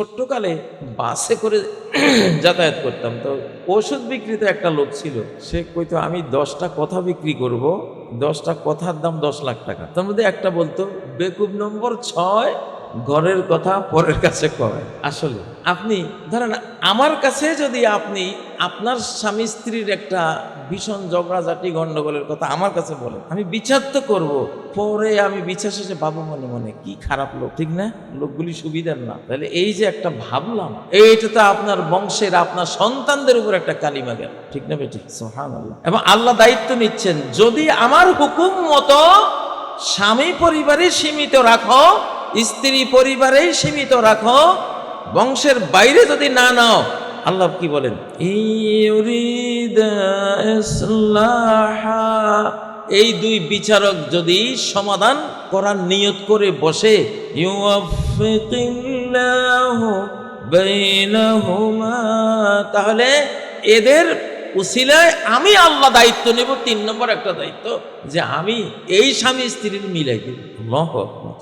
ছোট্টকালে বাসে করে যাতায়াত করতাম, তো ওষুধ বিক্রিতে একটা লোক ছিল, সে কইতো আমি 10টা কথা বিক্রি করব, 10টা কথার দাম 10 লাখ টাকা। তার মধ্যে একটা বলতো বেকুব নম্বর 6, ঘরের কথা পরের কাছে কয়। আসলে আপনি ধরেন আমার কাছে যদি আপনি আপনার স্বামী স্ত্রীর একটা ভীষণ ঝগড়াঝাটি গন্ডগোলের কথা আমার কাছে বলেন, আমি বিচার তো করবো, পরে আমি বিচার শেষে বাবু মনে মনে কি খারাপ লোক, ঠিক না? লোকগুলি সুবিধার না। তাহলে এই যে একটা ভাবলাম, এইটা তো আপনার বংশের আপনার সন্তানদের উপর একটা কালিমা গেল, ঠিক না বেটি? সুবহানাল্লাহ। এবং আল্লাহ দায়িত্ব নিচ্ছেন, যদি আমার হুকুম মতো স্বামী পরিবারে সীমিত রাখো, স্ত্রী পরিবারেই সীমিত রাখো, বংশের বাইরে যদি না নাও, আল্লাহ কি বলেন, এই দুই বিচারক যদি সমাধান করার নিয়ত করে বসে, তাহলে এদের উসিলায় আমি আল্লাহ দায়িত্ব নেব। 3 নম্বর একটা দায়িত্ব, যে আমি এই স্বামী স্ত্রীর মিলাই দেব।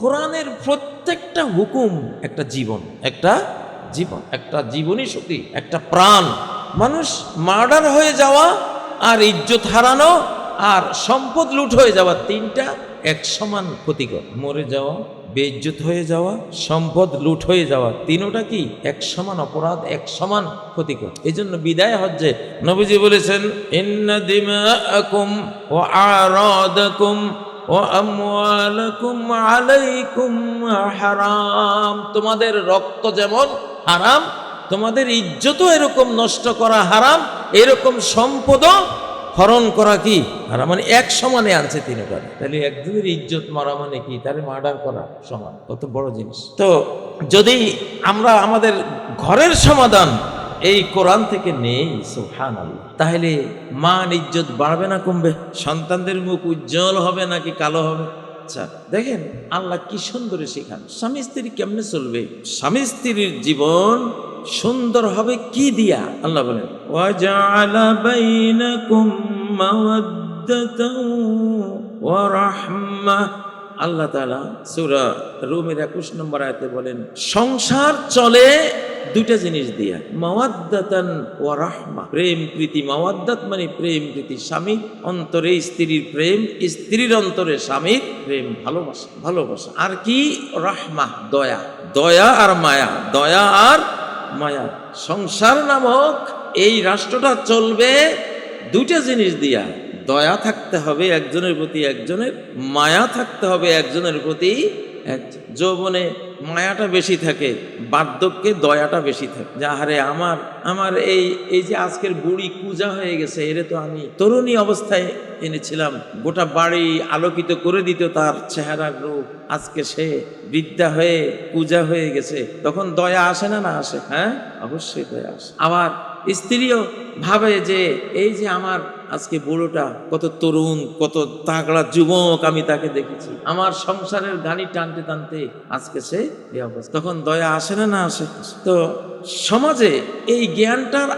কোরআনের প্রত্যেকটা হুকুম একটা জীবন, একটা জীবন, একটা জীবনী শক্তি, একটা প্রাণ। মানুষ মার্ডার হয়ে যাওয়া আর ইজ্জত হারানো আর সম্পদ লুট হয়ে যাওয়া, 3টা এক সমান ক্ষতিকর। মরে যাওয়া, বেইজ্জত হয়ে যাওয়া, সম্পদ লুট হয়ে যাওয়া, 3টা কি এক সমান অপরাধ, এক সমান ক্ষতিকর। এই জন্য বিদায় হজ্জে নবীজি বলেছেন, ইন্না দিমাআকুম ওয়া আরাদাকুম ওয়া আমওয়ালাকুম আলাইকুম হারাম। তোমাদের রক্ত যেমন হারাম, তোমাদের ইজ্জতও এরকম নষ্ট করা হারাম, এরকম সম্পদও হরণ করা কি হারাম। মানে এক সমানে আনছে 3টা। তাহলে একজনের ইজ্জত মারা মানে কি, তাহলে মার্ডার করা সমান, কত বড় জিনিস। তো যদি আমরা আমাদের ঘরের সমাধান এই কোরআন থেকে নেই, সুবহানাল্লাহ, তাহলে মান ইজ্জত বাড়বে না কমবে? সন্তানদের মুখ উজ্জ্বল হবে নাকি কালো হবে? আচ্ছা দেখেন আল্লাহ কি সুন্দর শিখান, স্বামী স্ত্রী কেমনে চলবে, স্বামী স্ত্রীর জীবন সুন্দর হবে কি দিয়া? আল্লাহ বলেন, ওয়াজআলা বাইনাকুম মাওয়াদ্দাতাও ওয়া রাহমাহ। আল্লাহ তাআলা সূরা রুমের 21 নম্বর আয়াতে বলেন, সংসার চলে 2টা জিনিস দিয়া, মাওয়াদ্দাতান ওয়া রাহমা, প্রেম প্রীতি। মাওয়াদ্দাত মানে প্রেম প্রীতি, স্বামীর অন্তরে স্ত্রীর প্রেম, স্ত্রীর অন্তরে স্বামীর প্রেম, ভালোবাসা, ভালোবাসা। আর কি? রাহমা, দয়া, দয়া আর মায়া, দয়া আর মায়া। সংসার নামক এই রাষ্ট্রটা চলবে 2টা জিনিস দিয়া, দয়া থাকতে হবে একজনের প্রতি একজনের, মায়া থাকতে হবে একজনের প্রতি একজন। যৌবনে মায়াটা বেশি থাকে, বার্ধক্যে দয়াটা বেশি থাকে। যে আরে আমার এই যে আজকের বুড়ি কুজা হয়ে গেছে, এরে তো আমি তরুণী অবস্থায় এনেছিলাম, গোটা বাড়ি আলোকিত করে দিত তার চেহারার রূপ, আজকে সে বৃদ্ধা হয়ে কুজা হয়ে গেছে, তখন দয়া আসে না? না আসে? হ্যাঁ, অবশ্যই দয়া আসে। আবার স্ত্রীও ভাবে যে এই যে আমার আজকে বুড়োটা কত তরুণ, কত তাগড়া যুবক, আমি তাকে দেখেছি, আমার সংসারের গানি টানতে টানতে আজকে সে এই অবস্থা, তখন দয়া আসে না? না আসে। তো সমাজে এই জ্ঞানটার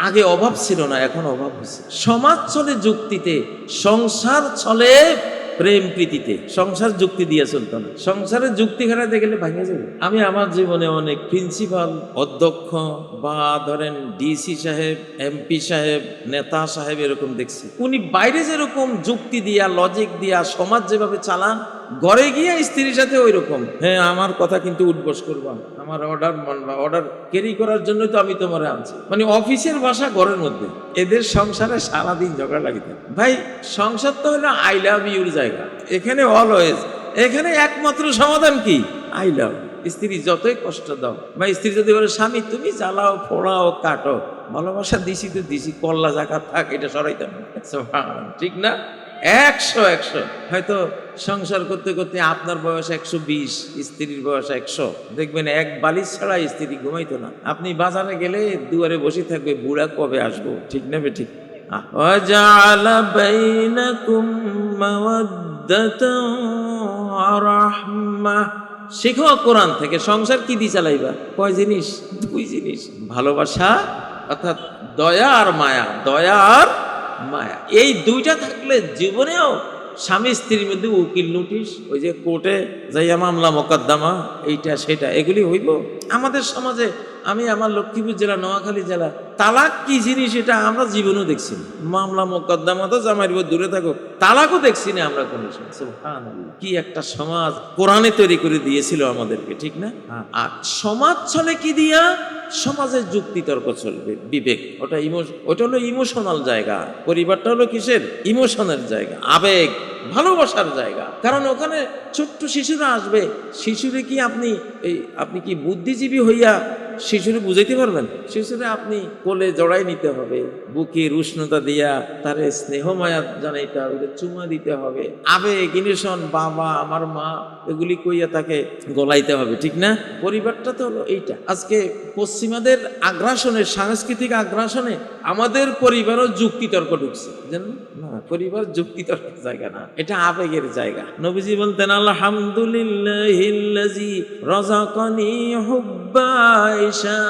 আগে অভাব ছিল না, এখন অভাব হচ্ছে। সমাজ চলে যুক্তিতে, সংসার চলে প্রেম প্রীতিতে। সংসার যুক্তি দিয়ে চলতো না, সংসারের যুক্তি খাটাতে গেলে ভাঙে যাবে। আমি আমার জীবনে অনেক প্রিন্সিপাল, অধ্যক্ষ বা ধরেন ডিসি সাহেব, এমপি সাহেব, নেতা সাহেব এরকম দেখছি, উনি বাইরে যেরকম যুক্তি দিয়া, লজিক দিয়া সমাজ যেভাবে চালান, ঘরে গিয়ে স্ত্রীর সাথে ওই রকম, হ্যাঁ আমার কথা কিন্তু উঠবস করবা, আমার অর্ডার মানবা, অর্ডার ক্যারি করার জন্য তো আমি তোমারে আনছি। মানে অফিসের ভাষা ঘরের মধ্যে। এদের সংসারে সারাদিন ঝগড়া লাগিতে। ভাই সংসার তো হলো আই লাভ ইউর জায়গা, এখানে অলওয়েজ, এখানে একমাত্র সমাধান কি? I love. স্ত্রী যতই কষ্ট দাও, বা স্ত্রী যদি বলে স্বামী তুমি জ্বালাও, ফোড়াও, কাটো, ভালোবাসা দিছি তো দিছি, কল্লা জাকাত থাক, এটা সরাইতাম, ঠিক না? 100 হয়তো সংসার করতে করতে আপনার বয়স 120, স্ত্রীর বয়স 100, দেখবেন এক বালিশ ছাড়া স্ত্রী ঘুমাইতো না। আপনি বাজারে গেলে দুয়ারে বসে থাকবে, বুড়া কবে আসবো, ঠিক না বেঠিক? ওয়াজআলা বাইনাকুম মাওয়াদ্দাতাও ওয়া রাহমাহ। শিখো কোরআন থেকে, সংসার কি দিয়ে চালাইবা? কয় জিনিস? 2 জিনিস, ভালোবাসা অর্থাৎ দয়া আর মায়া, দয়া আর মায়া। এই 2টা থাকলে জীবনেও স্বামী স্ত্রীর মধ্যে উকিল নোটিশ, ওই যে কোর্টে যাইয়া মামলা মোকদ্দমা, এইটা সেটা, এগুলি হইব আমাদের সমাজে? আমি আমার লক্ষ্মীপুর জেলা, নোয়াখালী জেলা, তালাক কি জিনিস এটা আমরা জীবনেও দেখছি না। মামলা মোকদ্দমা তো জামাইর উপর দূরে থাকো, তালাকও দেখছি না আমরা কোনো সময়। সুবহানাল্লাহ, কি একটা সমাজ কোরআনে তৈরি করে দিয়েছিল আমাদেরকে, ঠিক না? আর সমাজ চলে কি দিয়া? সমাজের যুক্তি তর্ক চলবে, বিবেক, ওটা হলো ইমোশনাল জায়গা। পরিবারটা হলো কিসের? ইমোশনের জায়গা, আবেগ, ভালোবাসার জায়গা। কারণ ওখানে ছোট্ট শিশুরা আসবে, শিশুরে কি আপনি কি বুদ্ধিজীবী হইয়া শিশুরে বুঝাইতে পারবেন? শিশুরে আপনি কোলে জড়াই নিতে হবে, বুকের উষ্ণতা দিয়া তারে স্নেহ মায়া জানাইতে হবে, চুমা দিতে হবে, আবেগ, ইমোশন, বাবা, আমার মা, এগুলি কইয়া তাকে গলাইতে হবে, ঠিক না? পরিবারটা তো হলো এইটা। আজকে পশ্চিমাদের আগ্রাসনে, সাংস্কৃতিক আগ্রাসনে আমাদের পরিবারও যুক্তিতর্ক ঢুকছে, জানেন না? পরিবার যুক্তিতর্কের জায়গা না, এটা আবেগের জায়গা। নবীজি বলতেন, আলহামদুলিল্লাহিল্লাযী রাযাকানি হুব্বা আয়েশা।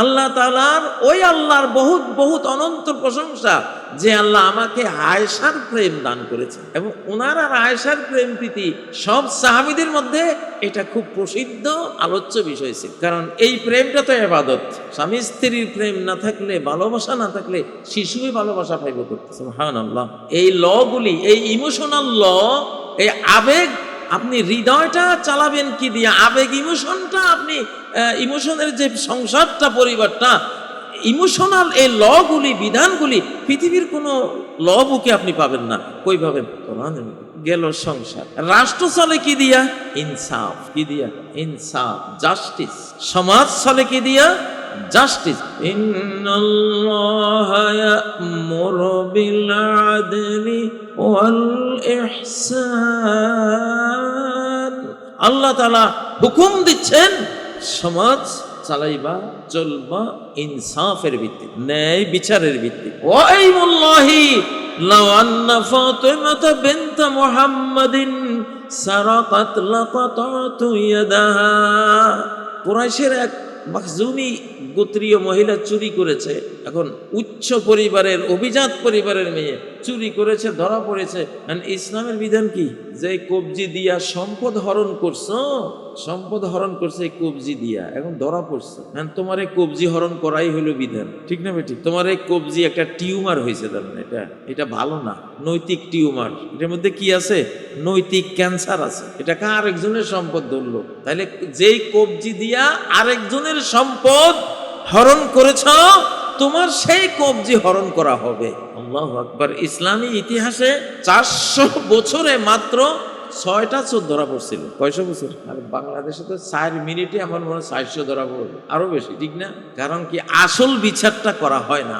আল্লাহ তাআলার, ওই আল্লাহর বহুত বহুত অনন্ত প্রশংসা যে আল্লাহ আমাকে আয়েশার প্রেম দান করেছেন। এবং ওনার আর আয়েশার প্রেম প্রীতি সব সাহাবীদের মধ্যে এটা খুব প্রসিদ্ধ আলোচ্য বিষয় ছিল। কারণ এই প্রেমটা তো ইবাদত। স্বামী স্ত্রীর প্রেম না থাকলে, ভালোবাসা না থাকলে শিশুই ভালোবাসা পাইব করতে। সুবহানাল্লাহ। এই লগুলি, এই ইমোশনাল ল, এই আবেগ, আপনি হৃদয়টা চালাবেন কি দিয়া? আবেগ, ইমোশনটা আপনি, ইমোশনের যে সংসারটা, পরিবারটা, ইমোশনাল এই লগুলি, বিধানগুলি পৃথিবীর কোনো ল বুকে আপনি পাবেন না। কই পাবেন? কোরআনের মধ্যে। গেল সংসার। রাষ্ট্র চলে কি দিয়া? ইনসাফ। কি দিয়া? ইনসাফ, জাস্টিস। সমাজ চলে কি দিয়া? জাস্টিস। ইন্নাল্লাহা ইয়া'মুরু বিল আদলি ওয়াল ইহসান। আল্লাহ তাআলা হুকুম দিচ্ছেন সমাজ চালাইবা, চলবা ইনসাফের ভিত্তিতে, ন্যায় বিচারের ভিত্তিতে। ওয়াইমুল্লাহি লাউ আন্না ফাতিমাতা বিনত মুহাম্মাদিন সারাকাত লাকাতাতু ইয়াদাহা। কুরাইশের এক মাখজুমি গোত্রীয় মহিলা চুরি করেছে। এখন উচ্চ পরিবারের, অভিজাত পরিবারের মেয়ে চুরি করেছে, ধরা পড়েছে। ইসলামের বিধান কি? যে কবজি দিয়া সম্পদ হরণ করছো, সম্পদ হরণ করছে এই কবজি দিয়া, এখন ধরা পড়ছে, তোমার এই কবজি হরণ করাই হলো বিধান, ঠিক না বেঠিক? তোমার এই কবজি একটা টিউমার হয়েছে, তার মানে এটা ভালো না, নৈতিক টিউমার। এটার মধ্যে কি আছে? নৈতিক ক্যান্সার আছে। এটা আরেকজনের সম্পদ ধরলো, তাহলে যেই কবজি দিয়া আরেকজনের সম্পদ হরণ করেছ, তোমার সেই কবজি হরণ করা হবে। আল্লাহু আকবার। ইসলামী ইতিহাসে 400 বছরে মাত্র 6টা চোর ধরা পড়ছিল। কয়শো বছর? আর বাংলাদেশে তো 4 মিনিটে আমার মনে হয় 400 ধরা পড়বে, আরো বেশি, ঠিক না? কারণ কি? আসল বিচারটা করা হয় না।